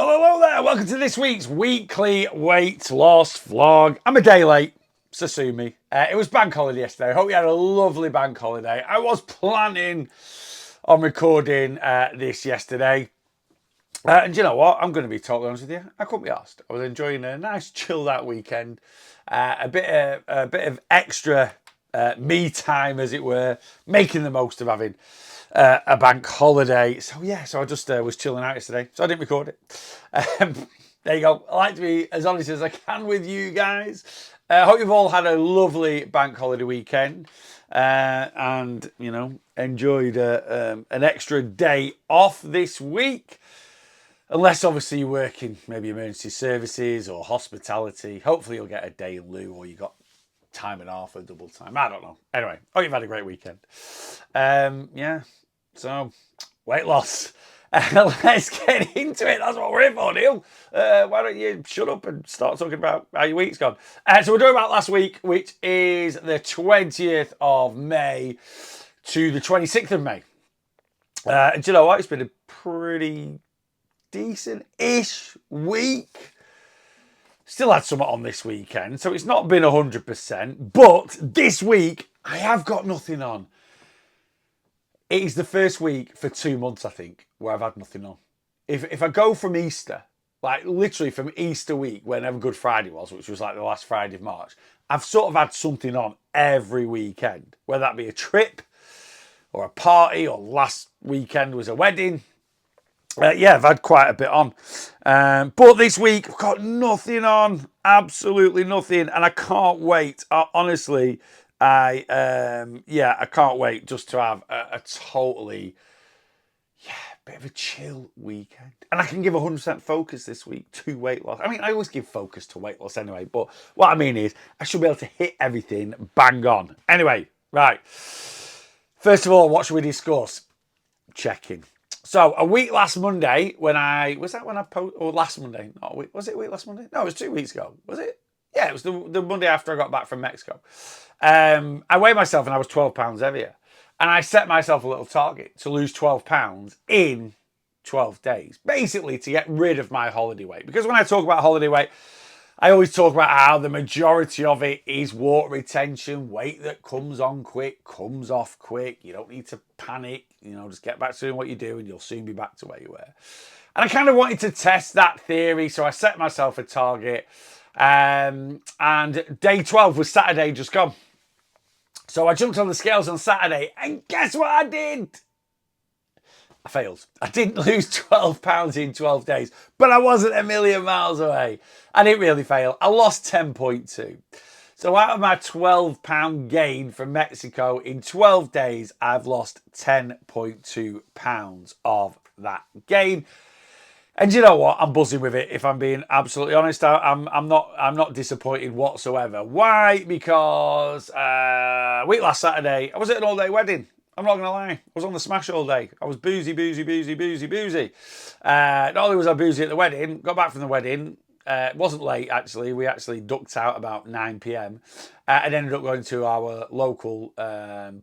Well, hello there. Welcome to this week's weekly weight loss vlog. I'm a day late, so sue me. It was bank holiday yesterday. I hope you had a lovely bank holiday. I was planning on recording this yesterday. And you know what? I'm going to be totally honest with you. I couldn't be asked. I was enjoying a nice chilled out weekend. A bit of extra me time, as it were, making the most of having a bank holiday. So yeah, so I just was chilling out yesterday, so I didn't record it. There you go. I like to be as honest as I can with you guys. I hope you've all had a lovely bank holiday weekend and, you know, enjoyed an extra day off this week. Unless obviously you're working maybe emergency services or hospitality. Hopefully you'll get a day in lieu, or you got time and a half or double time. I don't know. Anyway, hope you've had a great weekend. Yeah, so weight loss. Let's get into it. That's what we're here for, Neil. Why don't you shut up and start talking about how your week's gone? So we're doing about last week, which is the 20th of May to the 26th of May. Do you know what? It's been a pretty decent-ish week. Still had some on this weekend, so it's not been 100%. But this week, I have got nothing on. It is the first week for 2 months, I think, where I've had nothing on. If I go from Easter, like literally from Easter week, whenever Good Friday was, which was like the last Friday of March, I've sort of had something on every weekend, whether that be a trip or a party, or last weekend was a wedding. Yeah, I've had quite a bit on. But this week, I've got nothing on. Absolutely nothing. And I can't wait. Honestly, I can't wait just to have a totally, bit of a chill weekend. And I can give 100% focus this week to weight loss. I mean, I always give focus to weight loss anyway. But what I mean is, I should be able to hit everything bang on. Anyway, right. First of all, what should we discuss? Check-in. So a week last Monday, when I or last Monday? Not a week. Was it a week last Monday? No, it was 2 weeks ago. Was it? Yeah, it was the Monday after I got back from Mexico. I weighed myself and I was 12 pounds heavier. And I set myself a little target to lose 12 pounds in 12 days. Basically to get rid of my holiday weight. Because when I talk about holiday weight, I always talk about how the majority of it is water retention, weight that comes on quick, comes off quick. You don't need to panic, just get back to doing what you do and you'll soon be back to where you were. And I kind of wanted to test that theory, so I set myself a target. And day 12 was Saturday just gone. So I jumped on the scales on Saturday and guess what I did? I failed. I didn't lose 12 pounds in 12 days, but I wasn't a million miles away. I didn't really fail. I lost 10.2. So out of my 12 pound gain from Mexico, in 12 days, I've lost 10.2 pounds of that gain. And you know what? I'm buzzing with it. If I'm being absolutely honest, I'm not disappointed whatsoever. Why? Because week last Saturday, I was at an all-day wedding. I'm not going to lie. I was on the smash all day. I was boozy. Not only was I boozy at the wedding, got back from the wedding. It wasn't late, actually. We actually ducked out about 9 p.m. And ended up going to our local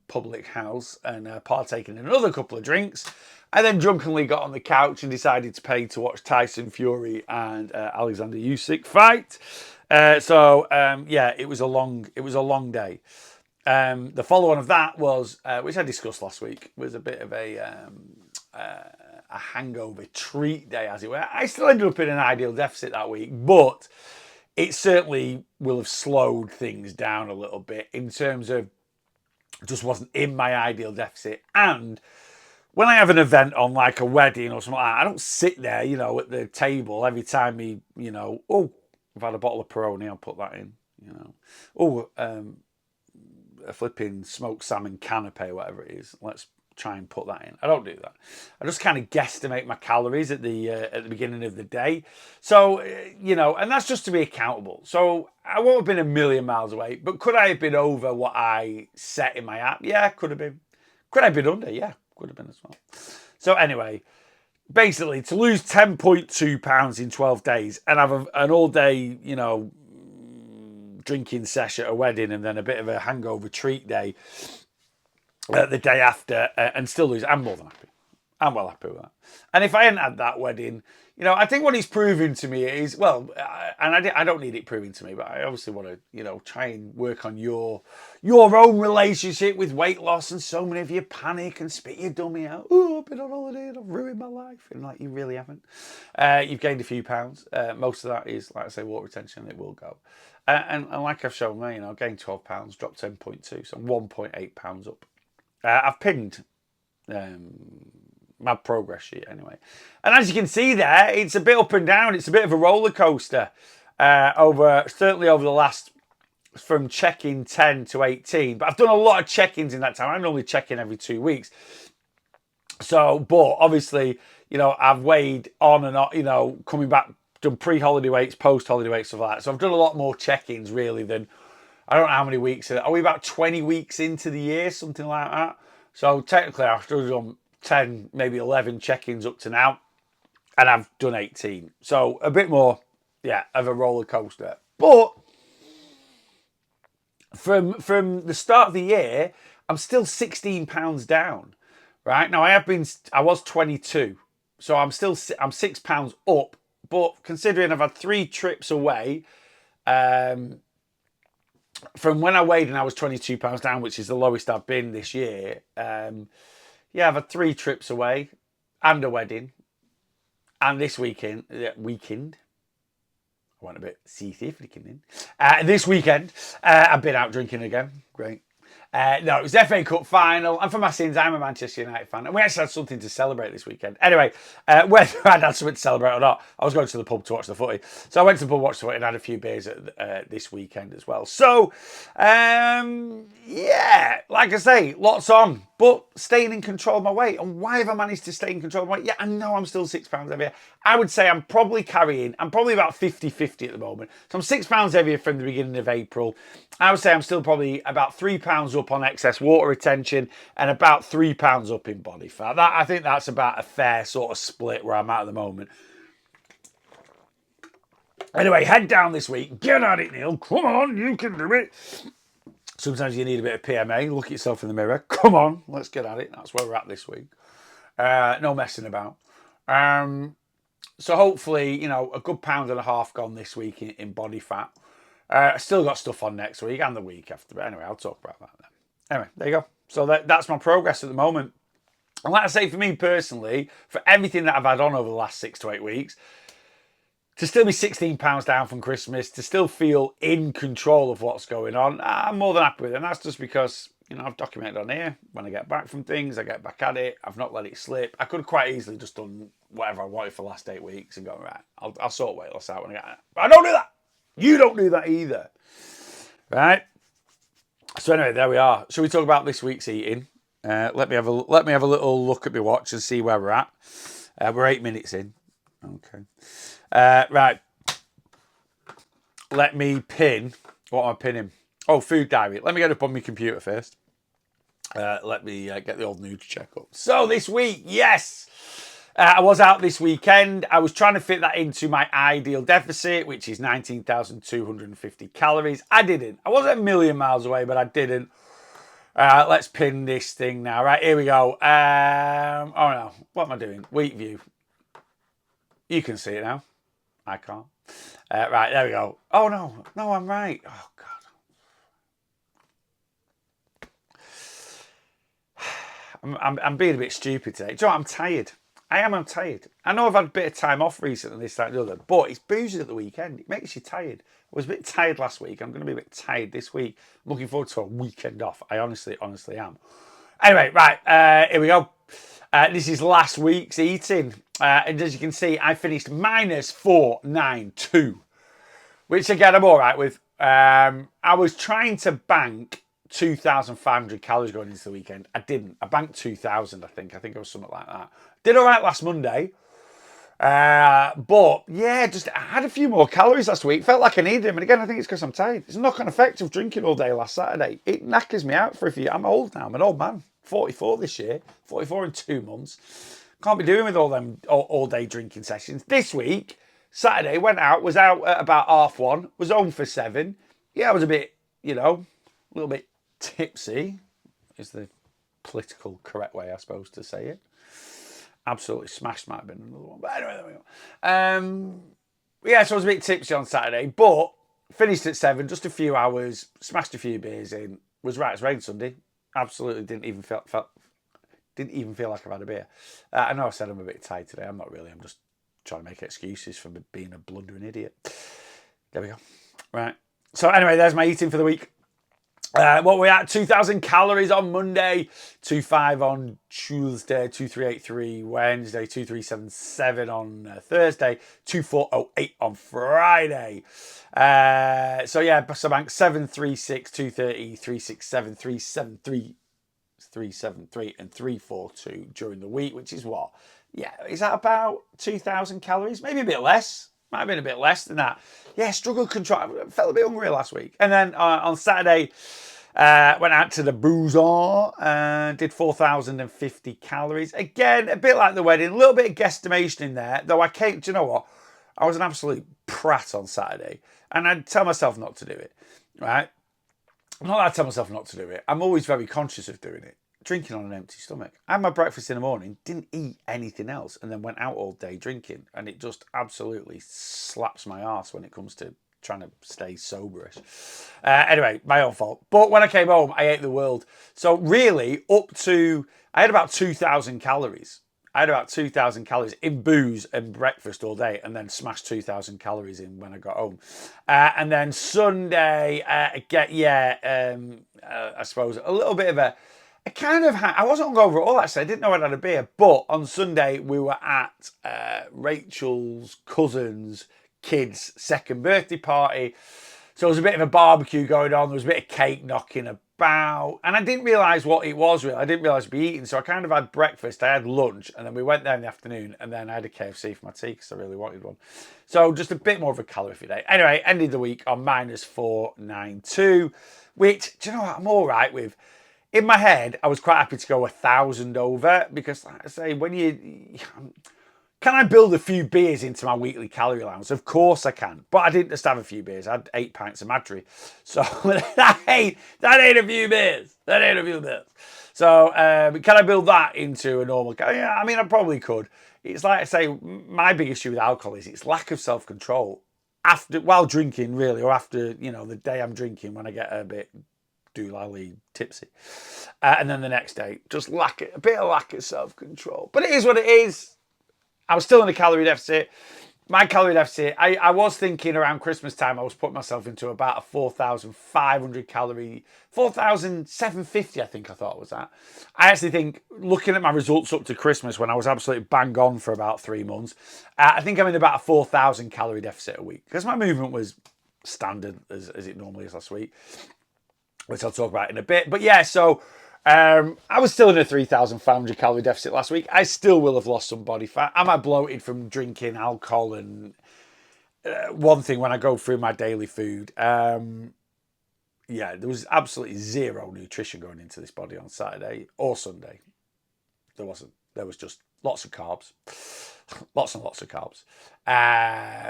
public house and partaking in another couple of drinks. I then drunkenly got on the couch and decided to pay to watch Tyson Fury and Alexander Usyk fight. It was a long day. The follow-on of that was, which I discussed last week, was a bit of a hangover treat day, as it were. I still ended up in an ideal deficit that week, but it certainly will have slowed things down a little bit in terms of just wasn't in my ideal deficit. And when I have an event on like a wedding or something like that, I don't sit there, at the table every time I've had a bottle of Peroni, I'll put that in, a flipping smoked salmon canapé, whatever it is. Let's try and put that in. I don't do that. I just kind of guesstimate my calories at the beginning of the day. So, and that's just to be accountable. So I won't have been a million miles away, but could I have been over what I set in my app? Yeah, could have been. Could I have been under? Yeah, could have been as well. So anyway, basically to lose 10.2 pounds in 12 days and have an all day, drinking sesh at a wedding and then a bit of a hangover treat day the day after and still lose, I'm more than happy. I'm well happy with that. And if I hadn't had that wedding, you know, I think what he's proving to me is, well, and I don't need it proving to me, but I obviously want to, you know, try and work on your own relationship with weight loss. And so many of you panic and spit your dummy out. Oh, I've been on holiday and I've ruined my life. And like, you really haven't. You've gained a few pounds. Most of that is, like I say, water retention. It will go. And like I've shown there, you know, I gained 12 pounds, dropped 10.2, so I'm 1.8 pounds up. I've pinned my progress sheet anyway. And as you can see there, it's a bit up and down. It's a bit of a roller coaster certainly over the last, from check-in 10 to 18. But I've done a lot of check-ins in that time. I normally check in every 2 weeks. So, but obviously, you know, I've weighed on and on, you know, coming back, done pre-holiday weights, post-holiday weights, stuff like that. So I've done a lot more check-ins really than, I don't know how many weeks. Are we about 20 weeks into the year, something like that? So technically I've still done 10, maybe 11 check-ins up to now. And I've done 18. So a bit more, yeah, of a roller coaster. But from the start of the year, I'm still 16 pounds down, right? Now I was 22. So I'm 6 pounds up. But considering I've had 3 trips away, from when I weighed and I was 22 pounds down, which is the lowest I've been this year. Yeah, I've had 3 trips away and a wedding. And this weekend, I went a bit seethy freaking in. This weekend, I've been out drinking again. Great. No, it was the FA Cup final. And for my sins, I'm a Manchester United fan. And we actually had something to celebrate this weekend. Anyway, whether I'd had something to celebrate or not, I was going to the pub to watch the footy. So I went to the pub, watched the footy, and had a few beers this weekend as well. So, yeah, like I say, lots on. But staying in control of my weight. And why have I managed to stay in control of my weight? Yeah, I know I'm still 6 pounds heavier. I would say I'm probably about 50-50 at the moment. So I'm 6 pounds heavier from the beginning of April. I would say I'm still probably about 3 pounds up on excess water retention and about 3 pounds up in body fat. I think that's about a fair sort of split where I'm at the moment. Anyway, head down this week. Get at it, Neil. Come on, you can do it. Sometimes you need a bit of PMA. Look at yourself in the mirror. Come on, let's get at it. That's where we're at this week. No messing about. So hopefully, you know, a good 1.5 pounds gone this week in body fat. I still got stuff on next week and the week after. But anyway, I'll talk about that then. Anyway, there you go. So that's my progress at the moment. And like I say, for me personally, for everything that I've had on over the last 6 to 8 weeks, to still be 16 pounds down from Christmas, to still feel in control of what's going on, I'm more than happy with it. And that's just because, you know, I've documented on here. When I get back from things, I get back at it. I've not let it slip. I could have quite easily just done whatever I wanted for the last 8 weeks and go, right, I'll sort weight loss out when I get it. But I don't do that. You don't do that either. Right? So anyway, there we are. Shall we talk about this week's eating? Let me have a little look at my watch and see where we're at. We're 8 minutes in. Okay. Right. Let me pin. What am I pinning? Oh, food diary. Let me get up on my computer first. Let me get the old news check up. So this week, yes. I was out this weekend. I was trying to fit that into my ideal deficit, which is 19,250 calories. I didn't. I wasn't a million miles away, but I didn't. Let's pin this thing now. Right, here we go. Oh no, what am I doing? Wheat view. You can see it now. I can't. Right, there we go. Oh no, I'm right. Oh God. I'm being a bit stupid today. Do you know what? I'm tired. I'm tired. I know I've had a bit of time off recently, this, that, and the other, but it's boozing at the weekend. It makes you tired. I was a bit tired last week. I'm going to be a bit tired this week. I'm looking forward to a weekend off. I honestly am. Anyway, right, here we go. This is last week's eating. And as you can see, I finished minus 492, which again, I'm all right with. I was trying to bank 2,500 calories going into the weekend. I didn't. I banked 2,000, I think. I think it was something like that. Did all right last Monday. But yeah, just I had a few more calories last week. Felt like I needed them. And again, I think it's because I'm tired. It's a knock-on effect of drinking all day last Saturday. It knackers me out for a few. I'm old now. I'm an old man. 44 this year. 44 in 2 months. Can't be doing with all them all-day drinking sessions. This week, Saturday, was out at about 1:30. Was home for 7. Yeah, I was a bit, you know, a little bit tipsy, is the political correct way, I suppose, to say it. Absolutely smashed, might have been another one. But anyway, there we go. Yeah, so I was a bit tipsy on Saturday, but finished at 7, just a few hours, smashed a few beers in, was right as rain Sunday. Absolutely didn't even feel like I've had a beer. I know I said I'm a bit tired today. I'm not really. I'm just trying to make excuses for being a blundering idiot. There we go. Right. So anyway, there's my eating for the week. What we're at, 2,000 calories on Monday, 2,500 on Tuesday, 2,383 Wednesday, 2,377 on Thursday, 2,408 on Friday. So yeah, Bank 736, 230, 367, 373, 373 and 342 during the week, which is what? Yeah, is that about 2,000 calories? Maybe a bit less. Might have been a bit less than that. Yeah, struggled control. I felt a bit hungry last week. And then on Saturday, went out to the Bouillon and did 4,050 calories. Again, a bit like the wedding, a little bit of guesstimation in there. Though I came, do you know what? I was an absolute prat on Saturday. And I'd tell myself not to do it, right? Not that I tell myself not to do it. I'm always very conscious of doing it. Drinking on an empty stomach. I had my breakfast in the morning, didn't eat anything else, and then went out all day drinking. And it just absolutely slaps my arse when it comes to trying to stay soberish. Anyway, my own fault. But when I came home, I ate the world. So really, I had about 2,000 calories. I had about 2,000 calories in booze and breakfast all day, and then smashed 2,000 calories in when I got home. And then Sunday, I suppose a little bit of I wasn't hungover at all, actually. I didn't know I'd had a beer. But on Sunday, we were at Rachel's cousin's kid's second birthday party. So there was a bit of a barbecue going on. There was a bit of cake knocking about. And I didn't realise what it was, really. I didn't realise I'd be eating. So I kind of had breakfast. I had lunch. And then we went there in the afternoon. And then I had a KFC for my tea because I really wanted one. So just a bit more of a calorific day. Anyway, ended the week on minus 492. Which, do you know what I'm all right with? In my head, I was quite happy to go 1,000 over because, like I say, can I build a few beers into my weekly calorie allowance? Of course I can, but I didn't just have a few beers. I had 8 pints of Madry, so that ain't a few beers. That ain't a few beers. So can I build that into a normal? Yeah, I mean, I probably could. It's like I say, my big issue with alcohol is its lack of self-control while drinking, really, or after the day I'm drinking when I get a bit doolally tipsy, and then the next day just a bit of lack of self-control. But it is what it is. I was still in a calorie deficit. My calorie deficit, I was thinking around Christmas time I was putting myself into about a 4,500 calorie, 4,750 I think I thought it was that. I actually think, looking at my results up to Christmas when I was absolutely bang on for about 3 months, I think I'm in about a 4,000 calorie deficit a week because my movement was standard as it normally is last week, which I'll talk about in a bit. But yeah, so I was still in a 3,500 calorie deficit last week. I still will have lost some body fat. Am I bloated from drinking alcohol? And one thing when I go through my daily food, there was absolutely zero nutrition going into this body on Saturday or Sunday. There wasn't. There was just lots of carbs. Lots and lots of carbs.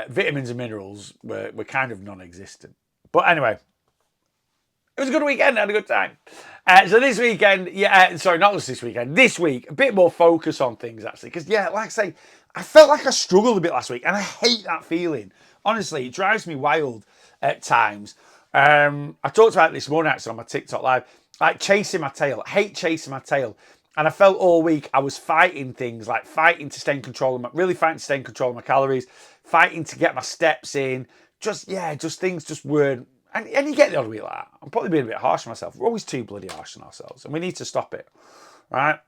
Vitamins and minerals were kind of non-existent. But anyway, it was a good weekend. I had a good time. So this weekend, not just this weekend. This week, a bit more focus on things, actually. Because, like I say, I felt like I struggled a bit last week. And I hate that feeling. Honestly, it drives me wild at times. I talked about it this morning, actually, on my TikTok Live. Like, chasing my tail. I hate chasing my tail. And I felt all week I was fighting things. Like, fighting to stay in control of my calories. Fighting to get my steps in. Just things just weren't. And you get the odd week like that. I'm probably being a bit harsh on myself. We're always too bloody harsh on ourselves. And we need to stop it. Right?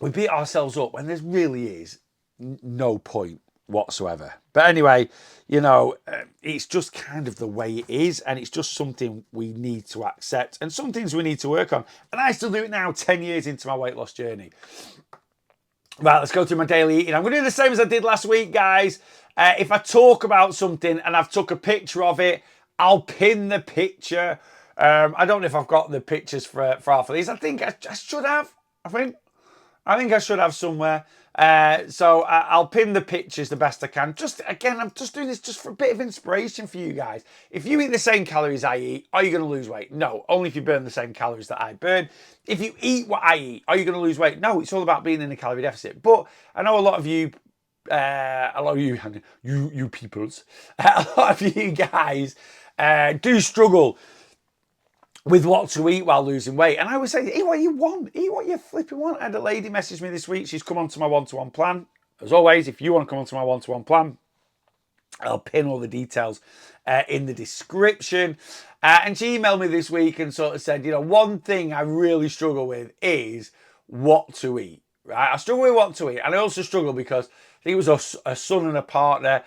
We beat ourselves up when there really is no point whatsoever. But anyway, it's just kind of the way it is. And it's just something we need to accept. And some things we need to work on. And I still do it now, 10 years into my weight loss journey. Right, let's go through my daily eating. I'm going to do the same as I did last week, guys. If I talk about something and I've took a picture of it, I'll pin the picture. I don't know if I've got the pictures for half of these. I think I should have. I think I should have somewhere. So I'll pin the pictures the best I can. Just again, I'm just doing this just for a bit of inspiration for you guys. If you eat the same calories I eat, are you going to lose weight? No, only if you burn the same calories that I burn. If you eat what I eat, are you going to lose weight? No, it's all about being in a calorie deficit. But I know a lot of you, you peoples, a lot of you guys do struggle with what to eat while losing weight. And I would say, eat what you want. Eat what you flipping want. I had a lady message me this week. She's come onto my one-to-one plan. As always, if you want to come onto my one-to-one plan, I'll pin all the details in the description. And she emailed me this week and sort of said, one thing I really struggle with is what to eat. Right? I struggle with what to eat. And I also struggle because I think it was a son and a partner.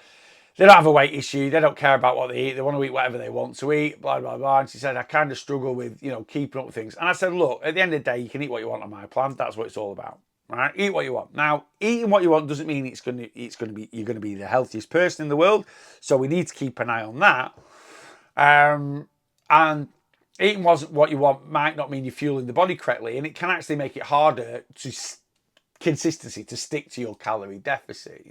They don't have a weight issue. They don't care about what they eat. They want to eat whatever they want to eat, blah, blah, blah. And she said, I kind of struggle with, keeping up with things. And I said, look, at the end of the day, you can eat what you want on my plan. That's what it's all about, right? Eat what you want. Now, eating what you want doesn't mean you're going to be the healthiest person in the world. So we need to keep an eye on that. And eating what you want might not mean you're fueling the body correctly. And it can actually make it harder to consistency to stick to your calorie deficit,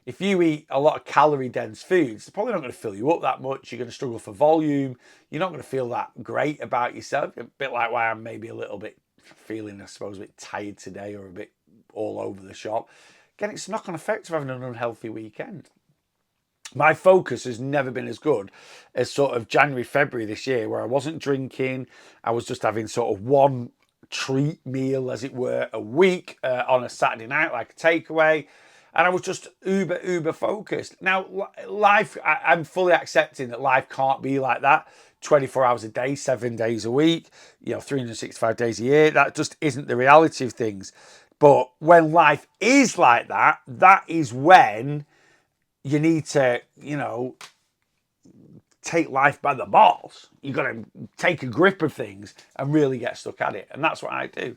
If you eat a lot of calorie-dense foods, they're probably not going to fill you up that much. You're going to struggle for volume. You're not going to feel that great about yourself. A bit like why I'm maybe a little bit feeling, I suppose, a bit tired today or a bit all over the shop. Again, it's a knock-on effect of having an unhealthy weekend. My focus has never been as good as sort of January, February this year, where I wasn't drinking. I was just having sort of one treat meal, as it were, a week on a Saturday night, like a takeaway. And I was just uber focused. Now, life, I'm fully accepting that life can't be like that 24 hours a day, 7 days a week, 365 days a year. That just isn't the reality of things. But when life is like that, that is when you need to, take life by the balls. You've got to take a grip of things and really get stuck at it. And that's what I do.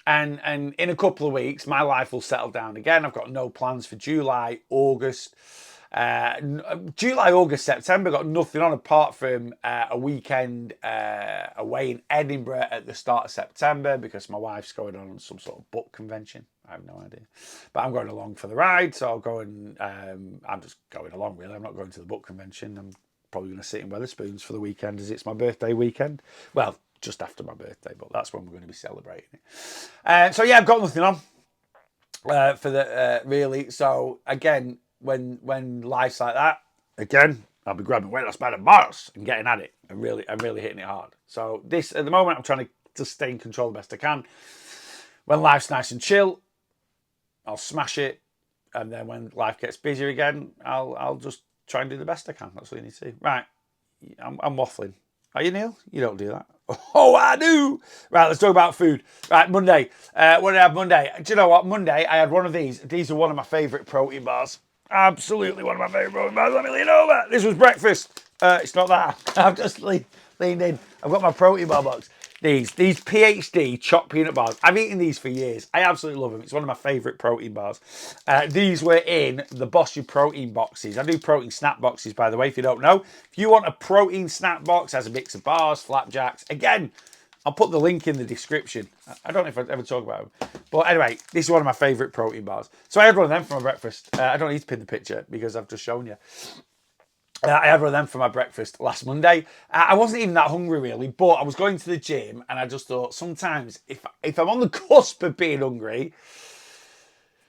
And in a couple of weeks, my life will settle down again. I've got no plans for July, August. July, August, September, got nothing on apart from a weekend away in Edinburgh at the start of September because my wife's going on some sort of book convention. I have no idea. But I'm going along for the ride, so I'll go and I'm just going along, really. I'm not going to the book convention. I'm probably going to sit in Wetherspoons for the weekend as it's my birthday weekend. Well, just after my birthday, but that's when we're going to be celebrating it. So yeah, I've got nothing on for the really. So again, when life's like that, again, I'll be grabbing weight loss by the bars and getting at it and really hitting it hard. So this at the moment, I'm trying to just stay in control the best I can. When life's nice and chill, I'll smash it, and then when life gets busier again, I'll just try and do the best I can. That's all you need to do. Right, I'm waffling. Are you, Neil? You don't do that. Oh, I do. Right, let's talk about food. Right, Monday. What did I have Monday? Do you know what? Monday, I had one of these. These are one of my favourite protein bars. Absolutely one of my favourite protein bars. Let me lean over. This was breakfast. It's not that. I've just leaned in. I've got my protein bar box. These PhD chopped peanut bars. I've eaten these for years. I absolutely love them. It's one of my favourite protein bars. These were in the Boss Protein boxes. I do protein snack boxes, by the way, if you don't know. If you want a protein snack box, has a mix of bars, flapjacks. Again, I'll put the link in the description. I don't know if I'd ever talk about them. But anyway, this is one of my favourite protein bars. So I had one of them for my breakfast. I don't need to pin the picture because I've just shown you. I had one of them for my breakfast last Monday. I wasn't even that hungry really, but I was going to the gym and I just thought sometimes if I'm on the cusp of being hungry,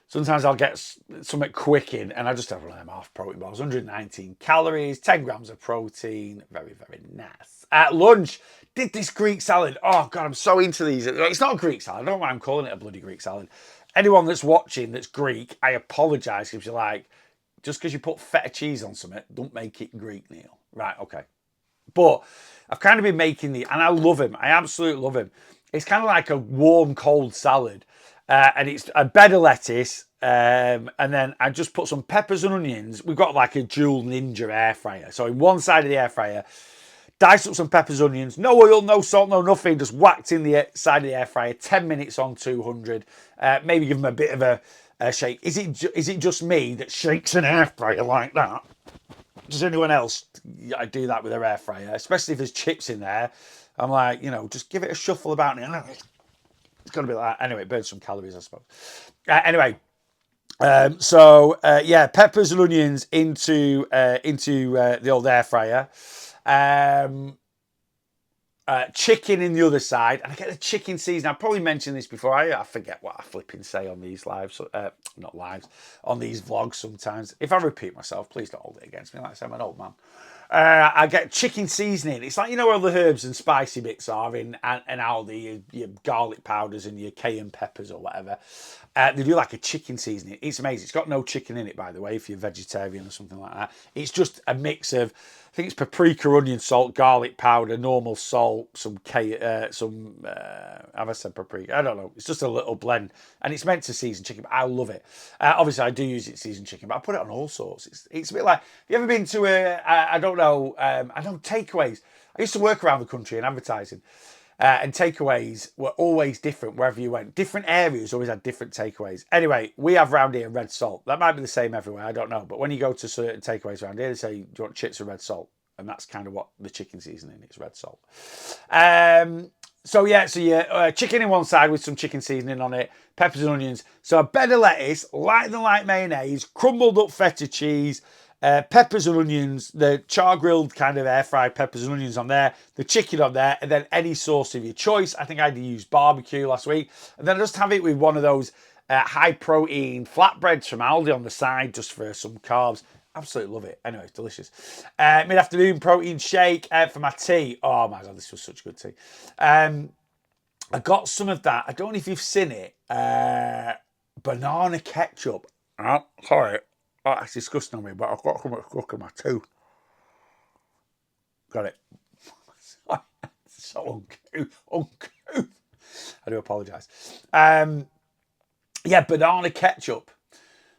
sometimes I'll get something quick in and I just have one of them half protein bars, 119 calories, 10 grams of protein, very nice. At lunch, did this Greek salad. Oh God, I'm so into these. It's not a Greek salad. I don't know why I'm calling it a bloody Greek salad. Anyone that's watching that's Greek, I apologise if you're like, just because you put feta cheese on something, don't make it Greek, Neil. Right, okay. But I've kind of been making the, and I love him. I absolutely love him. It's kind of like a warm, cold salad. And it's a bed of lettuce. And then I just put some peppers and onions. We've got like a dual Ninja air fryer. So in one side of the air fryer, dice up some peppers, onions, no oil, no salt, no nothing. Just whacked in the side of the air fryer, 10 minutes on 200. Maybe give them a bit of a shake. Is it just me that shakes an air fryer like that? Does anyone else do that with their air fryer? Especially if there's chips in there. I'm like, just give it a shuffle about it. It's got to be like that. Anyway, it burns some calories, I suppose. Anyway, Yeah, peppers and onions into the old air fryer. Um, Chicken in the other side, and I get the chicken season. I've probably mentioned this before. I forget what I flipping say on these lives, not lives, on these vlogs sometimes. If I repeat myself, please don't hold it against me. Like I say, I'm an old man. I get chicken seasoning. It's like, you know, where the herbs and spicy bits are in and Aldi, your garlic powders and your cayenne peppers or whatever. They do like a chicken seasoning. It's amazing. It's got no chicken in it, by the way, if you're vegetarian or something like that. It's just a mix of, I think it's paprika, onion salt, garlic powder, normal salt, have I said paprika? I don't know. It's just a little blend, and it's meant to season chicken. But I love it. Obviously, I do use it to season chicken, but I put it on all sorts. It's a bit like, have you ever been to I don't know, I know takeaways. I used to work around the country in advertising. And takeaways were always different wherever you went. Different areas always had different takeaways. Anyway, we have round here red salt. That might be the same everywhere, I don't know. But when you go to certain takeaways around here, they say, do you want chips or red salt? And that's kind of what the chicken seasoning is, red salt. Chicken in one side with some chicken seasoning on it, peppers and onions. So a bed of lettuce, lighter than light mayonnaise, crumbled up feta cheese, peppers and onions, the char grilled kind of air fried peppers and onions on there, the chicken on there, and then any sauce of your choice. I think I used barbecue last week, and then I just have it with one of those high protein flatbreads from Aldi on the side just for some carbs. Absolutely love it. Anyway, it's delicious. Mid-afternoon protein shake for my tea. Oh my God, this was such good tea. I got some of that. I don't know if you've seen it. Banana ketchup. Oh, sorry. Oh, it's disgusting on me, but I've got so much stuck in my tooth. Got it. So uncouth. I do apologise. Banana ketchup.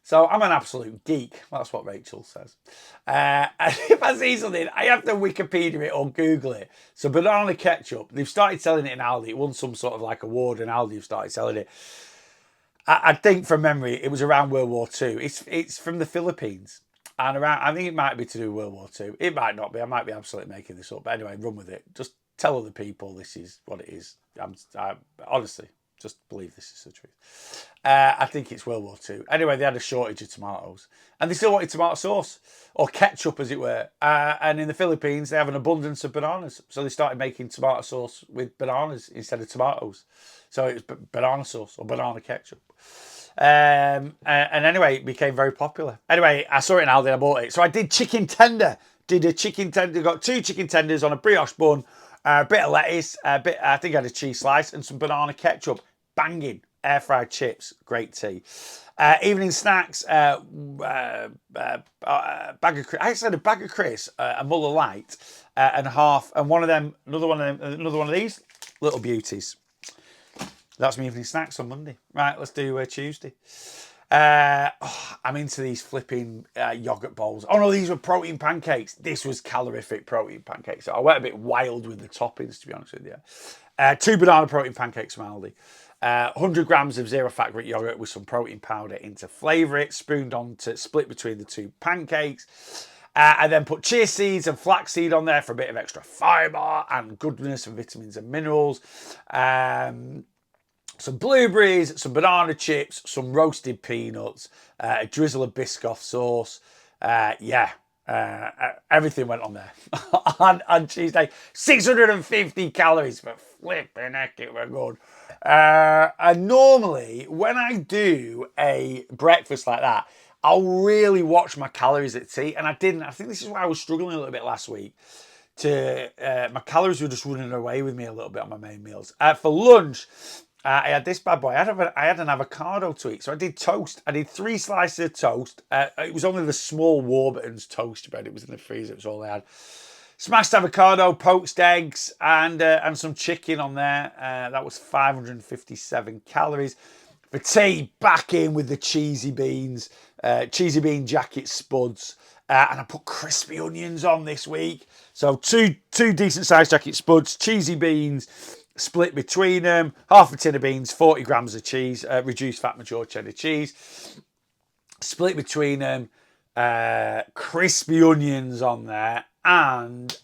So I'm an absolute geek. That's what Rachel says. And if I see something, I have to Wikipedia it or Google it. So banana ketchup, they've started selling it in Aldi. It won some sort of like award, and Aldi have started selling it. I think from memory, it was around World War II. It's from the Philippines. And around, I think it might be to do with World War II. It might not be. I might be absolutely making this up. But anyway, run with it. Just tell other people this is what it is. Honestly, just believe this is the truth. I think it's World War II. Anyway, they had a shortage of tomatoes. And they still wanted tomato sauce, or ketchup as it were. And in the Philippines, they have an abundance of bananas. So they started making tomato sauce with bananas instead of tomatoes. So it was banana sauce or banana ketchup. And anyway, it became very popular. Anyway, I saw it in Aldi, I bought it. So I did chicken tender. Got 2 chicken tenders on a brioche bun, a bit of lettuce, I think I had a cheese slice, and some banana ketchup. Banging. Air fried chips. Great tea. Evening snacks, bag of crisps. I actually had a bag of crisps, a Muller Light, and half, and another one of these little beauties. That's my evening snacks on Monday. Right, let's do Tuesday. I'm into these flipping yogurt bowls. Oh no, these were protein pancakes. This was calorific protein pancakes. So I went a bit wild with the toppings, to be honest with you. 2 banana protein pancakes from Aldi. 100 grams of zero fat Greek yogurt with some protein powder in to flavour it. Spooned on to split between the 2 pancakes. I then put chia seeds and flaxseed on there for a bit of extra fibre and goodness and vitamins and minerals. Some blueberries, some banana chips, some roasted peanuts, a drizzle of Biscoff sauce. Everything went on there on Tuesday. 650 calories, but flipping heck, it were good. And normally, when I do a breakfast like that, I'll really watch my calories at tea, and I didn't. I think this is why I was struggling a little bit last week. My calories were just running away with me a little bit on my main meals. For lunch, I had this bad boy. I had an avocado to eat. So I did toast. I did 3 slices of toast. It was only the small Warburton's toast bread. It was in the freezer. It was all I had. Smashed avocado, poached eggs, and some chicken on there. That was 557 calories. For tea, back in with the cheesy beans, cheesy bean jacket spuds. And I put crispy onions on this week. So two decent sized jacket spuds, cheesy beans, split between them, half a tin of beans, 40 grams of cheese, reduced fat mature cheddar cheese, split between them, crispy onions on there, and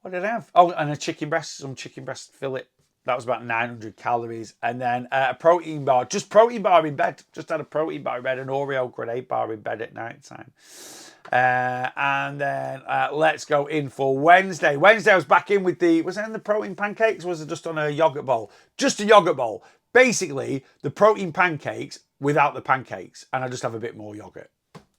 what did I have? Oh, and a chicken breast, some chicken breast fillet That was about 900 calories. And then a protein bar, just protein bar in bed. Just had a protein bar in bed, an Oreo grenade bar in bed at night time. And then let's go in for Wednesday. Wednesday I was back in with was I in the protein pancakes or was it just on a yogurt bowl? Just a yogurt bowl. Basically, the protein pancakes without the pancakes. And I just have a bit more yogurt.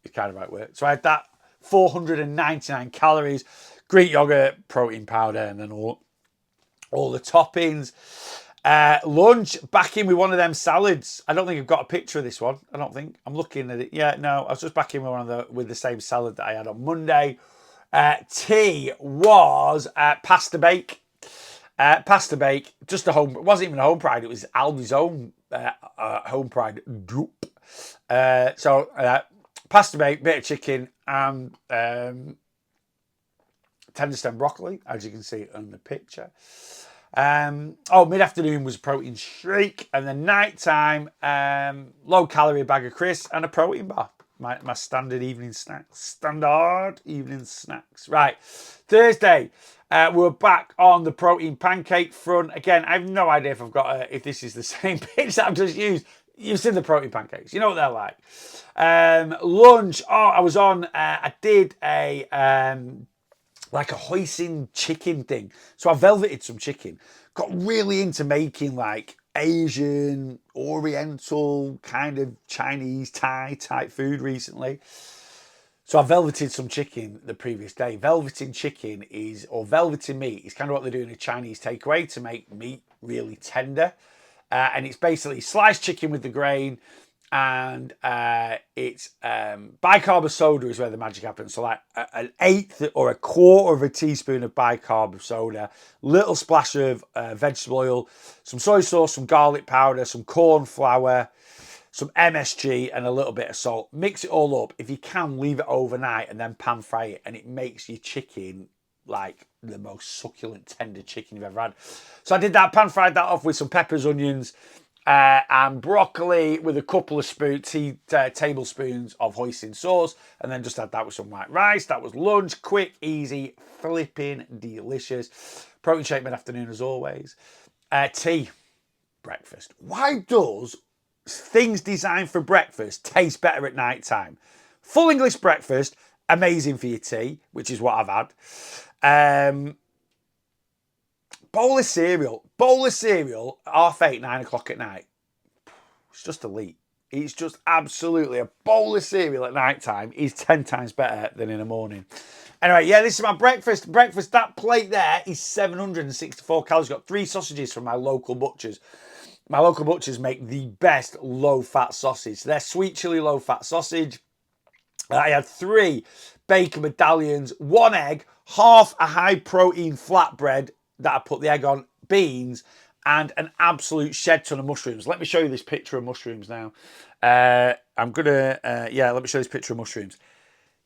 It's kind of how it works. So I had that, 499 calories, Greek yogurt, protein powder, and then all the toppings. Lunch, back in with one of them salads. I don't think I've got a picture of this one. I don't think. I'm looking at it. Yeah, no, I was just back in with the same salad that I had on Monday. Tea was pasta bake. Pasta bake, just a home. It wasn't even a home pride. It was Aldi's own home pride dupe. Pasta bake, bit of chicken, and tender stem broccoli, as you can see on the picture. Mid-afternoon was a protein shake, and then nighttime, low-calorie bag of crisps and a protein bar. My standard evening snacks. Right, Thursday, we're back on the protein pancake front. Again, I have no idea if this is the same pitch that I've just used. You've seen the protein pancakes. You know what they're like. Lunch, I did like a hoisin chicken thing. So I velveted some chicken. Got really into making like Asian, Oriental, kind of Chinese, Thai type food recently. So I velveted some chicken the previous day. Velveting meat is kind of what they do in a Chinese takeaway to make meat really tender. And it's basically sliced chicken with the grain, and it's bicarb of soda is where the magic happens. So like an eighth or a quarter of a teaspoon of bicarb of soda, little splash of vegetable oil, some soy sauce, some garlic powder, some corn flour, some MSG, and a little bit of salt. Mix it all up. If you can, leave it overnight and then pan fry it, and it makes your chicken like the most succulent, tender chicken you've ever had. So I did that, pan fried that off with some peppers, onions, and broccoli with a couple of tablespoons of hoisin sauce, and then just had that with some white rice. That was lunch, quick, easy, flipping delicious. Protein shake mid-afternoon as always. Tea, breakfast. Why does things designed for breakfast taste better at night time? Full English breakfast, amazing for your tea, which is what I've had. Bowl of cereal, 8:30, 9 o'clock at night. It's just elite. It's just absolutely, a bowl of cereal at night time is 10 times better than in the morning. Anyway, yeah, this is my breakfast. That plate there is 764 calories. Got 3 sausages from my local butchers. My local butchers make the best low-fat sausage. They're sweet chili low-fat sausage. I had 3 bacon medallions, 1 egg, half a high-protein flatbread that I put the egg on, beans, and an absolute shed ton of mushrooms. Let me show you this picture of mushrooms now. Let me show you this picture of mushrooms.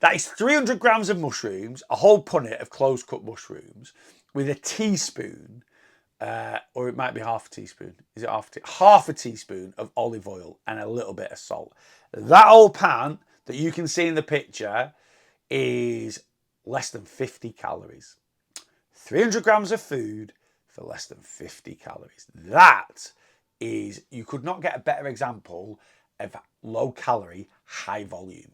That is 300 grams of mushrooms, a whole punnet of close-cut mushrooms, with a teaspoon, or it might be half a teaspoon. Is it half a teaspoon of olive oil and a little bit of salt. That old pan that you can see in the picture is less than 50 calories. 300 grams of food for less than 50 calories. That is, you could not get a better example of low calorie, high volume.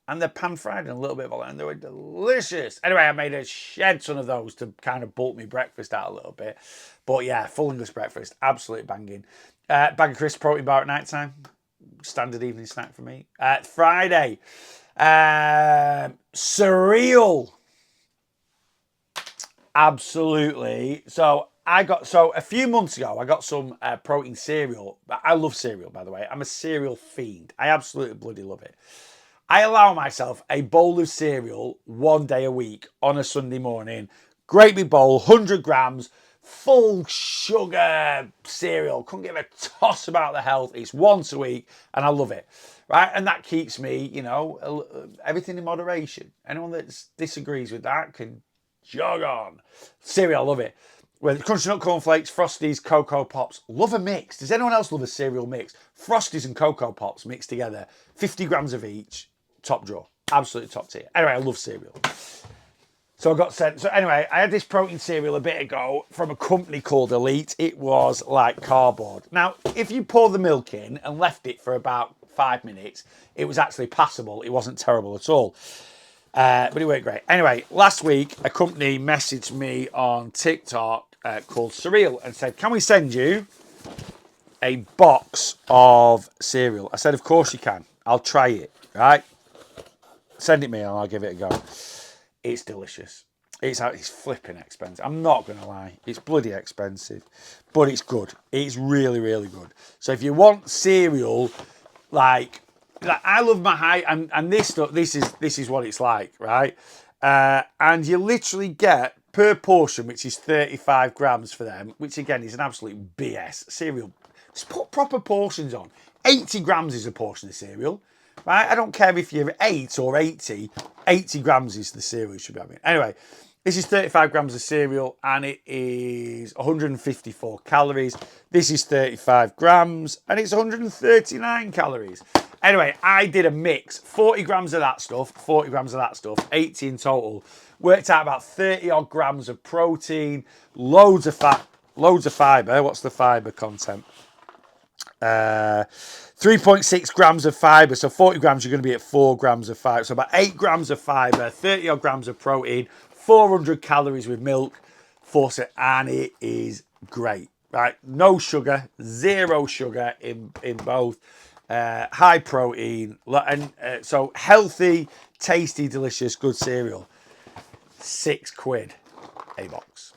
And they're pan fried and a little bit of oil, and they were delicious. Anyway, I made a shed ton of those to kind of bulk me breakfast out a little bit. But yeah, full English breakfast, absolutely banging. Bag of crisp protein bar at night time. Standard evening snack for me. Friday, cereal. Absolutely. So a few months ago, I got some protein cereal. I love cereal, by the way. I'm a cereal fiend. I absolutely bloody love it. I allow myself a bowl of cereal 1 day a week on a Sunday morning. Great big bowl, 100 grams, full sugar cereal. Couldn't give a toss about the health. It's once a week and I love it. Right? And that keeps me, everything in moderation. Anyone that disagrees with that can jog on. Cereal, love it. With Crunchy Nut Cornflakes, Frosties, Cocoa Pops. Love a mix. Does anyone else love a cereal mix? Frosties and Cocoa Pops mixed together. 50 grams of each. Top drawer. Absolutely top tier. Anyway, I love cereal. So I got sent. So anyway, I had this protein cereal a bit ago from a company called Elite. It was like cardboard. Now, if you pour the milk in and left it for about 5 minutes, it was actually passable. It wasn't terrible at all. But it worked great. Anyway, last week, a company messaged me on TikTok called Surreal and said, can we send you a box of cereal? I said, of course you can. I'll try it, right? Send it me and I'll give it a go. It's delicious. It's flipping expensive. I'm not going to lie. It's bloody expensive. But it's good. It's really, really good. So if you want cereal, like I love my high, and this stuff, this is what it's like, right? And you literally get per portion, which is 35 grams for them, which again is an absolute BS. Cereal, just put proper portions on. 80 grams is a portion of cereal. Right? I don't care if you're 8 or 80. 80 grams is the cereal you should be having. Anyway, this is 35 grams of cereal and it is 154 calories. This is 35 grams and it's 139 calories. Anyway, I did a mix. 40 grams of that stuff, 40 grams of that stuff, 80 in total. Worked out about 30 odd grams of protein, loads of fat, loads of fibre. What's the fibre content? 3.6 grams of fibre, so 40 grams you're going to be at 4 grams of fibre, so about 8 grams of fibre, 30 odd grams of protein, 400 calories with milk, and it is great, right? No sugar, zero sugar in both, high protein, and so healthy, tasty, delicious, good cereal. £6 a box.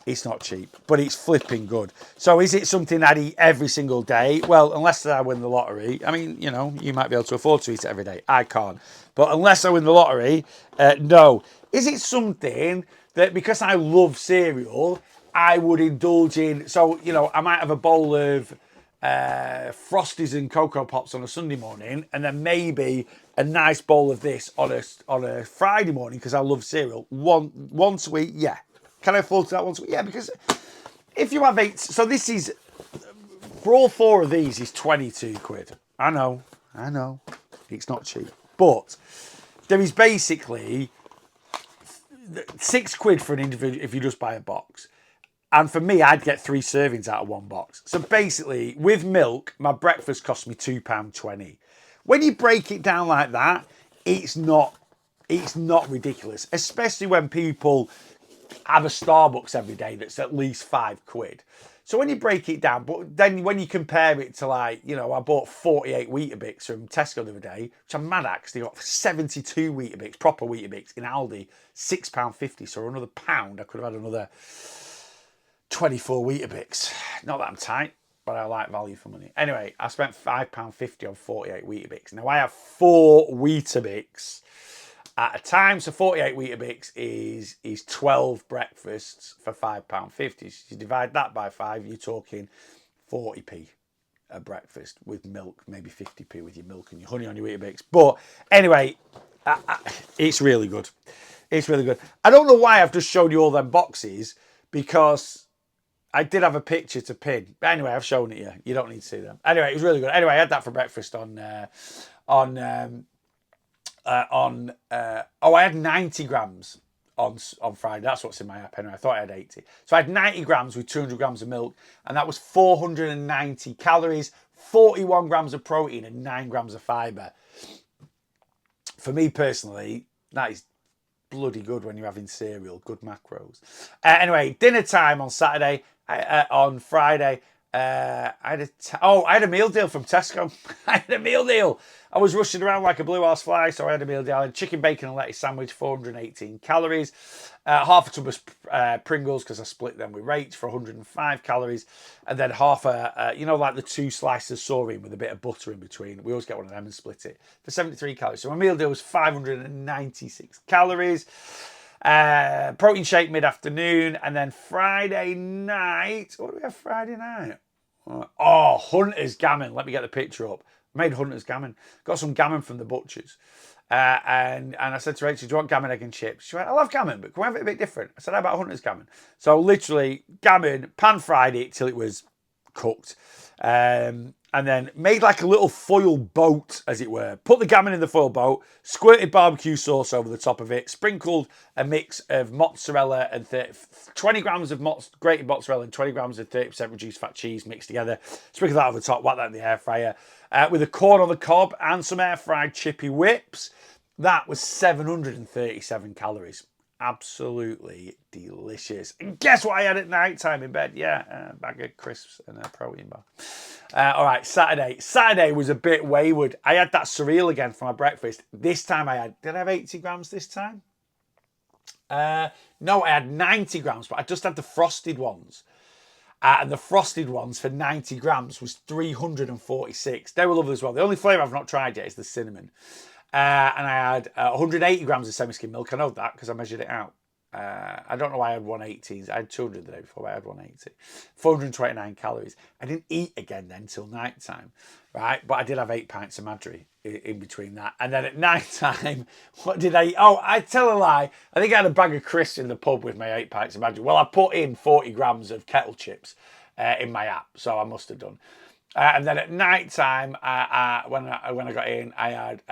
It's not cheap, but it's flipping good. So is it something I'd eat every single day? Well, unless I win the lottery. I mean, you know, you might be able to afford to eat it every day. I can't. But unless I win the lottery, no. Is it something that, because I love cereal, I would indulge in? So, you know, I might have a bowl of Frosties and Cocoa Pops on a Sunday morning, and then maybe a nice bowl of this on a Friday morning because I love cereal. Once a week, yeah. Can I afford that once a week? Yeah, because if you have 8, so this is, for all 4 of these is £22. I know, it's not cheap, but there is basically £6 for an individual if you just buy a box. And for me, I'd get 3 servings out of one box. So basically, with milk, my breakfast cost me £2.20. When you break it down like that, it's not ridiculous, especially when people have a Starbucks every day that's at least £5. So when you break it down, but then when you compare it to, like, you know, I bought 48 Weetabix from Tesco the other day, which I'm mad at because they got 72 Weetabix, proper Weetabix in Aldi, £6.50. So another pound, I could have had another 24 Weetabix. Not that I'm tight, but I like value for money. Anyway, I spent £5.50 on 48 Weetabix. Now I have 4 Weetabix at a time, so 48 Weetabix is 12 breakfasts for £5.50. So you divide that by 5, you're talking 40p a breakfast with milk, maybe 50p with your milk and your honey on your Weetabix. But anyway, it's really good. It's really good. I don't know why I've just shown you all them boxes, because I did have a picture to pin. But anyway, I've shown it you. You don't need to see them. Anyway, it was really good. Anyway, I had that for breakfast I had 90 grams on Friday. That's what's in my app anyway. I thought I had 80. So I had 90 grams with 200 grams of milk, and that was 490 calories, 41 grams of protein, and 9 grams of fibre. For me personally, that is bloody good when you're having cereal. Good macros. Anyway, dinner time on Saturday. On Friday, I had a meal deal from Tesco. I had a meal deal. I was rushing around like a blue horse fly, so I had a meal deal. I had chicken, bacon and lettuce sandwich, 418 calories. Half a tub of Pringles, because I split them with Rach, for 105 calories. And then half like the 2 slices of saurine with a bit of butter in between. We always get one of them and split it for 73 calories. So my meal deal was 596 calories. Protein shake mid-afternoon, and then Friday night, what do we have Friday night? Oh, Hunter's gammon. Let me get the picture up. Made Hunter's gammon. Got some gammon from the butchers. And I said to Rachel, do you want gammon, egg and chips? She went, I love gammon, but can we have it a bit different? I said, how about Hunter's gammon? So literally gammon, pan-fried it till it was cooked. And and then made like a little foil boat, as it were. Put the gammon in the foil boat, squirted barbecue sauce over the top of it, sprinkled a mix of mozzarella and 20 grams of grated mozzarella and 20 grams of 30% reduced fat cheese mixed together. Sprinkle that over the top, whack that in the air fryer. With the corn on the cob and some air fried chippy whips. That was 737 calories. Absolutely delicious. And guess what I had at night time in bed? Yeah, a bag of crisps and a protein bar. All right, Saturday. Saturday was a bit wayward. I had that cereal again for my breakfast. This time did I have 80 grams this time? No, I had 90 grams, but I just had the frosted ones. And the frosted ones for 90 grams was 346. They were lovely as well. The only flavour I've not tried yet is the cinnamon. And I had 180 grams of semi-skim milk. I know that because I measured it out. I don't know why I had 180s. I had 200 the day before, but I had 180. 429 calories. I didn't eat again then till night time, right? But I did have 8 pints of Madri in between that. And then at night time, what did I eat? Oh, I tell a lie. I think I had a bag of crisps in the pub with my 8 pints of Madri. Well, I put in 40 grams of kettle chips in my app, so I must have done. And then at night time, when I got in, I had,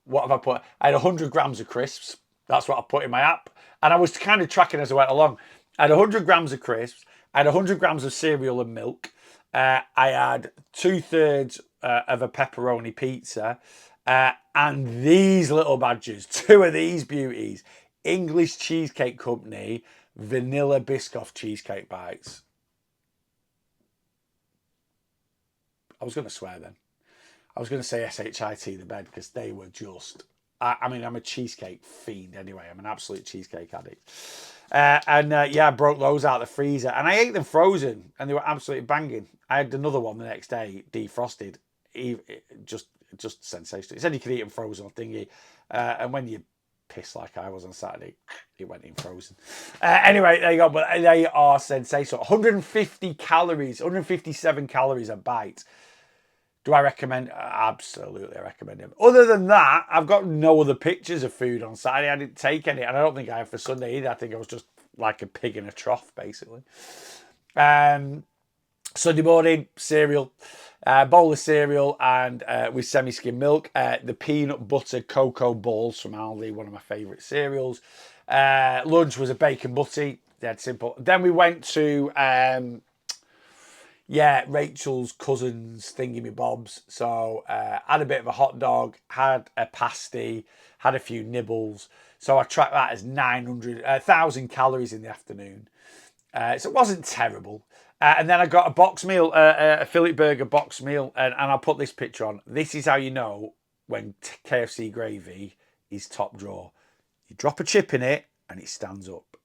what have I put? I had 100 grams of crisps. That's what I put in my app. And I was kind of tracking as I went along. I had 100 grams of crisps. I had 100 grams of cereal and milk. I had 2/3 of a pepperoni pizza. And these little badges, 2 of these beauties, English Cheesecake Company, Vanilla Biscoff Cheesecake Bites. I was going to swear then. I was going to say SHIT the bed because they were just... I mean, I'm a cheesecake fiend anyway. I'm an absolute cheesecake addict. Yeah, I broke those out of the freezer. And I ate them frozen and they were absolutely banging. I had another one the next day, defrosted. Just sensational. It said you could eat them frozen or thingy. And when you piss like I was on Saturday, it went in frozen. Anyway, there you go. But they are sensational. 150 calories, 157 calories a bite. Do I recommend? Absolutely, I recommend him. Other than that, I've got no other pictures of food on Saturday. I didn't take any, and I don't think I have for Sunday either. I think I was just like a pig in a trough, basically. Sunday morning, cereal, bowl of cereal, and with semi-skim milk. The peanut butter cocoa balls from Aldi, one of my favourite cereals. Lunch was a bacon butty, dead simple. Then we went to... Rachel's cousin's thingy-me-bobs. So had a bit of a hot dog, had a pasty, had a few nibbles. So I tracked that as 1,000 calories in the afternoon. So it wasn't terrible. And then I got a box meal, a Philly burger box meal, and I'll put this picture on. This is how you know when KFC gravy is top drawer. You drop a chip in it and it stands up,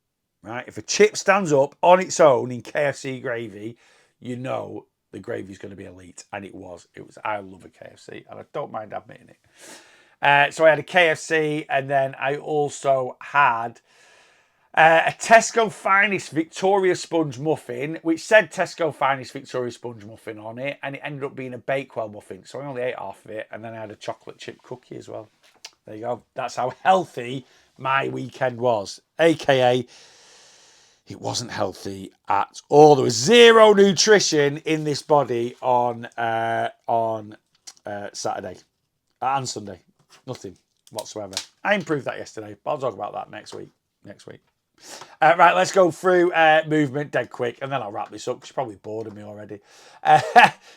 right? If a chip stands up on its own in KFC gravy, you know the gravy's going to be elite. And it was. I love a KFC, and I don't mind admitting it. So I had a KFC, and then I also had a Tesco Finest Victoria Sponge Muffin, which said Tesco Finest Victoria Sponge Muffin on it, and it ended up being a Bakewell muffin. So I only ate half of it, and then I had a chocolate chip cookie as well. There you go. That's how healthy my weekend was. AKA... it wasn't healthy at all. There was zero nutrition in this body on Saturday and Sunday. Nothing whatsoever. I improved that yesterday, but I'll talk about that next week. Right, let's go through movement dead quick, and then I'll wrap this up because you're probably bored of me already.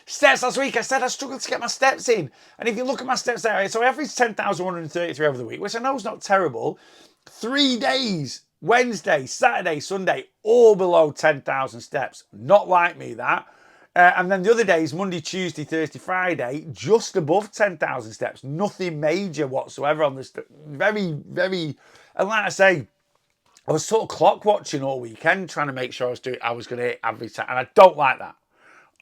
Steps last week, I said I struggled to get my steps in. And if you look at my steps there, so I averaged 10,133 over the week, which I know is not terrible. 3 days. Wednesday, Saturday, Sunday, all below 10,000 steps. Not like me, that. And then the other days, Monday, Tuesday, Thursday, Friday, just above 10,000 steps. Nothing major whatsoever on this. Very, very... And like I say, I was sort of clock watching all weekend, trying to make sure I was going to hit average time. And I don't like that.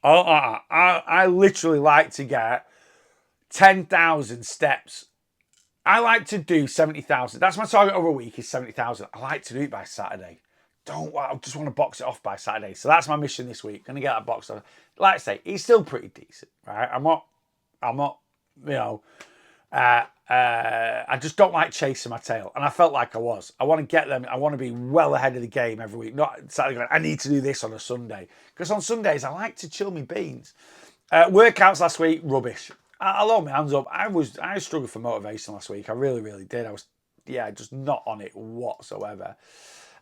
I literally like to get 10,000 steps. I like to do 70,000. That's my target over a week is 70,000. I like to do it by Saturday. I just want to box it off by Saturday. So that's my mission this week. Going to get that boxed off. Like I say, it's still pretty decent, right? I'm not, you know, I just don't like chasing my tail. And I felt like I was. I want to get them. I want to be well ahead of the game every week. Not Saturday going, I need to do this on a Sunday. Because on Sundays, I like to chill my beans. Workouts last week, rubbish. I'll hold my hands up. I struggled for motivation last week. I really, really did. I was, just not on it whatsoever.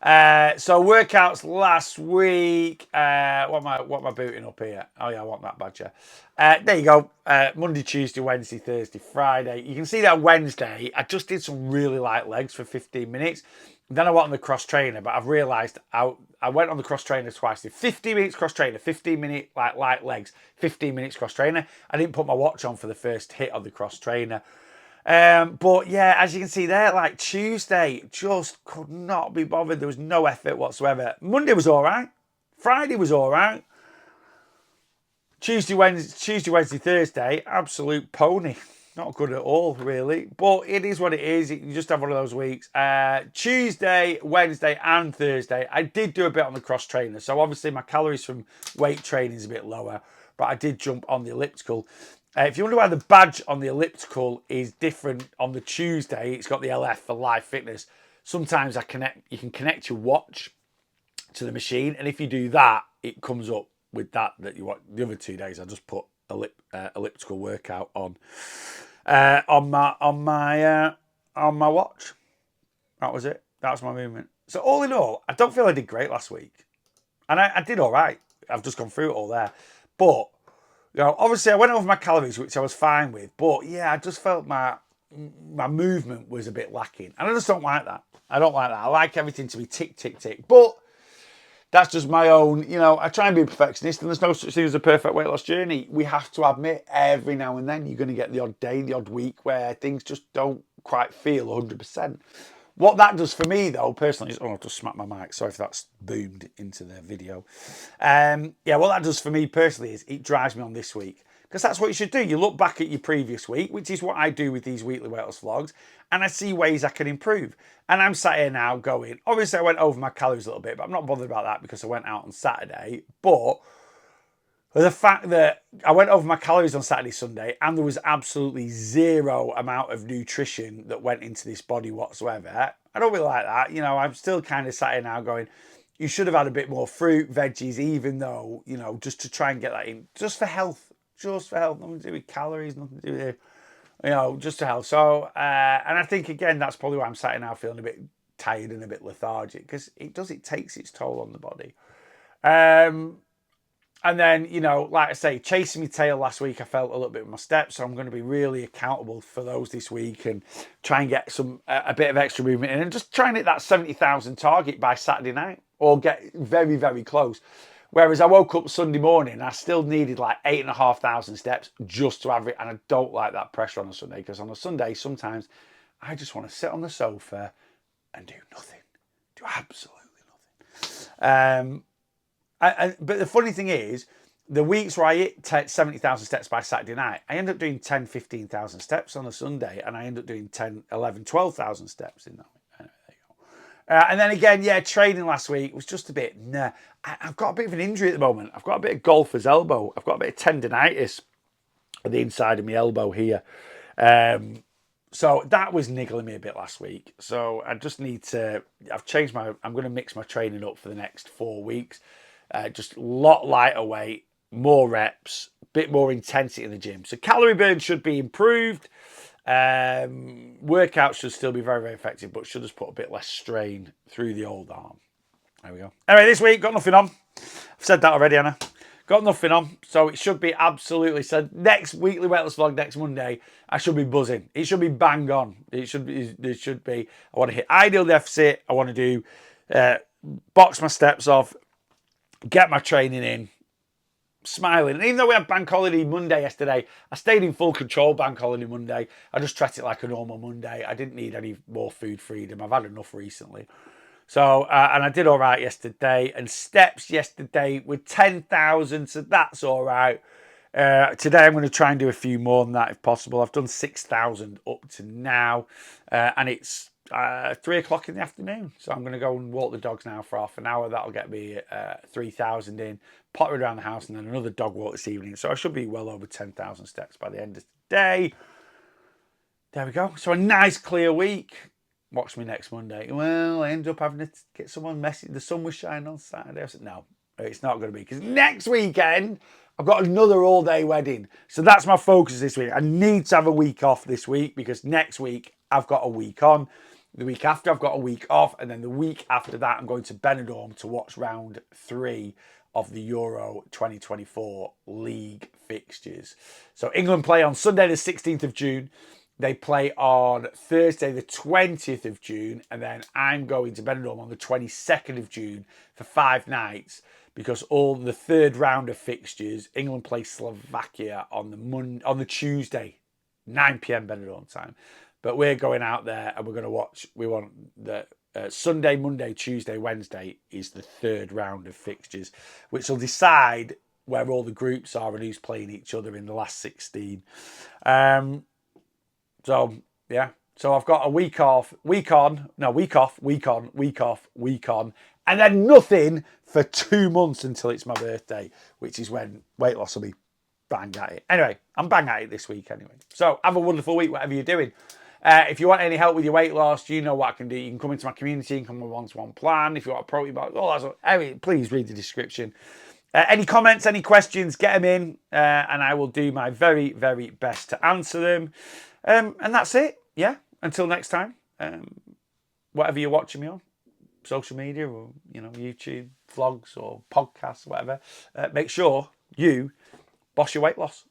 So workouts last week. What am I booting up here? Oh yeah, I want that badger. There you go. Monday, Tuesday, Wednesday, Thursday, Friday. You can see that Wednesday, I just did some really light legs for 15 minutes. Then I went on the cross trainer, but I've realised I went on the cross trainer twice. Did 15 minutes cross trainer, 15-minute like light legs, 15 minutes cross trainer. I didn't put my watch on for the first hit of the cross trainer. But yeah, as you can see there, like Tuesday, just could not be bothered. There was no effort whatsoever. Monday was all right. Friday was all right. Tuesday, Wednesday, Thursday, absolute pony. Not good at all, really. But it is what it is. You just have one of those weeks. Tuesday, Wednesday, and Thursday, I did do a bit on the cross trainer. So obviously my calories from weight training is a bit lower. But I did jump on the elliptical. If you wonder why the badge on the elliptical is different on the Tuesday, it's got the LF for Live Fitness. Sometimes you can connect your watch to the machine, and if you do that, it comes up with that you want. The other 2 days, I just put elliptical workout on my watch. That was it. That was my movement. So all in all, I don't feel I did great last week, and I did all right. I've just gone through it all there, but obviously I went over my calories, which I was fine with. But yeah, I just felt my movement was a bit lacking, and I just don't like that. I don't like that. I like everything to be tick, tick, tick, but that's just my own, I try and be a perfectionist, and there's no such thing as a perfect weight loss journey. We have to admit every now and then you're going to get the odd day, the odd week where things just don't quite feel 100%. What that does for me, though, personally, is... Oh, I've just smacked my mic. Sorry if that's boomed into the video. What that does for me personally is it drives me on this week. Because that's what you should do. You look back at your previous week, which is what I do with these weekly weight loss vlogs, and I see ways I can improve. And I'm sat here now going, obviously I went over my calories a little bit, but I'm not bothered about that because I went out on Saturday. But the fact that I went over my calories on Saturday, Sunday, and there was absolutely zero amount of nutrition that went into this body whatsoever, I don't really like that. I'm still kind of sat here now going, you should have had a bit more fruit, veggies, even though, just to try and get that in, just for health. Just for health, nothing to do with calories, nothing to do with, just for health. So, and I think, again, that's probably why I'm sat here now feeling a bit tired and a bit lethargic, because it takes its toll on the body. And then, like I say, chasing my tail last week, I felt a little bit with my steps. So I'm going to be really accountable for those this week and try and get a bit of extra movement in and just try and hit that 70,000 target by Saturday night, or get very, very close. Whereas I woke up Sunday morning and I still needed like 8,500 steps just to average. And I don't like that pressure on a Sunday, because on a Sunday, sometimes I just want to sit on the sofa and do nothing. Do absolutely nothing. But the funny thing is, the weeks where I hit 70,000 steps by Saturday night, I end up doing 10, 15,000 steps on a Sunday, and I end up doing 10, 11, 12,000 steps in that week. Anyway, there you go. And then again, training last week was just a bit, nah. I've got a bit of an injury at the moment. I've got a bit of golfer's elbow. I've got a bit of tendonitis at the inside of my elbow here. So that was niggling me a bit last week. So I just need to, I'm going to mix my training up for the next 4 weeks. Just a lot lighter weight, more reps, bit more intensity in the gym. So calorie burn should be improved. Workouts should still be very, very effective, but should just put a bit less strain through the old arm. There we go. Anyway, this week, got nothing on. I've said that already, Anna. Got nothing on, so it should be absolutely said. Next weekly weight loss vlog next Monday, I should be buzzing. It should be bang on. It should be. I want to hit ideal deficit. I want to do box my steps off, get my training in, smiling. And even though we had Bank Holiday Monday yesterday, I stayed in full control Bank Holiday Monday. I just treat it like a normal Monday. I didn't need any more food freedom. I've had enough recently. So, and I did all right yesterday. And steps yesterday were 10,000, so that's all right. Today I'm going to try and do a few more than that if possible. I've done 6,000 up to now, and it's 3 o'clock in the afternoon. So I'm going to go and walk the dogs now for half an hour. That'll get me 3,000 in, potter around the house, and then another dog walk this evening. So I should be well over 10,000 steps by the end of the day. There we go. So a nice clear week. Watch me next Monday. Well, I end up having to get someone messy. The sun was shining on Saturday. I said, no, it's not going to be. Because next weekend, I've got another all-day wedding. So that's my focus this week. I need to have a week off this week because next week I've got a week on. The week after I've got a week off. And then the week after that I'm going to Benidorm to watch round 3 of the Euro 2024 league fixtures. So England play on Sunday the 16th of June. They play on Thursday the 20th of June. And then I'm going to Benidorm on the 22nd of June for 5 nights. Because all the third round of fixtures, England play Slovakia on the Tuesday, 9 p.m. Benidorm time. But we're going out there and we're going to watch. We want the Sunday, Monday, Tuesday, Wednesday is the third round of fixtures, which will decide where all the groups are and who's playing each other in the last 16. So yeah, so I've got a week off, week on, week off, week on, week off, week on. And then nothing for 2 months until it's my birthday, which is when weight loss will be bang at it. Anyway, I'm bang at it this week anyway. So have a wonderful week, whatever you're doing. If you want any help with your weight loss, you know what I can do. You can come into my community and come with a one-to-one plan. If you want a protein bar, all that stuff, please read the description. Any comments, any questions, get them in, and I will do my very, very best to answer them. And that's it. Yeah. Until next time. Whatever you're watching me on. Social media or YouTube vlogs or podcasts or whatever, make sure you boss your weight loss.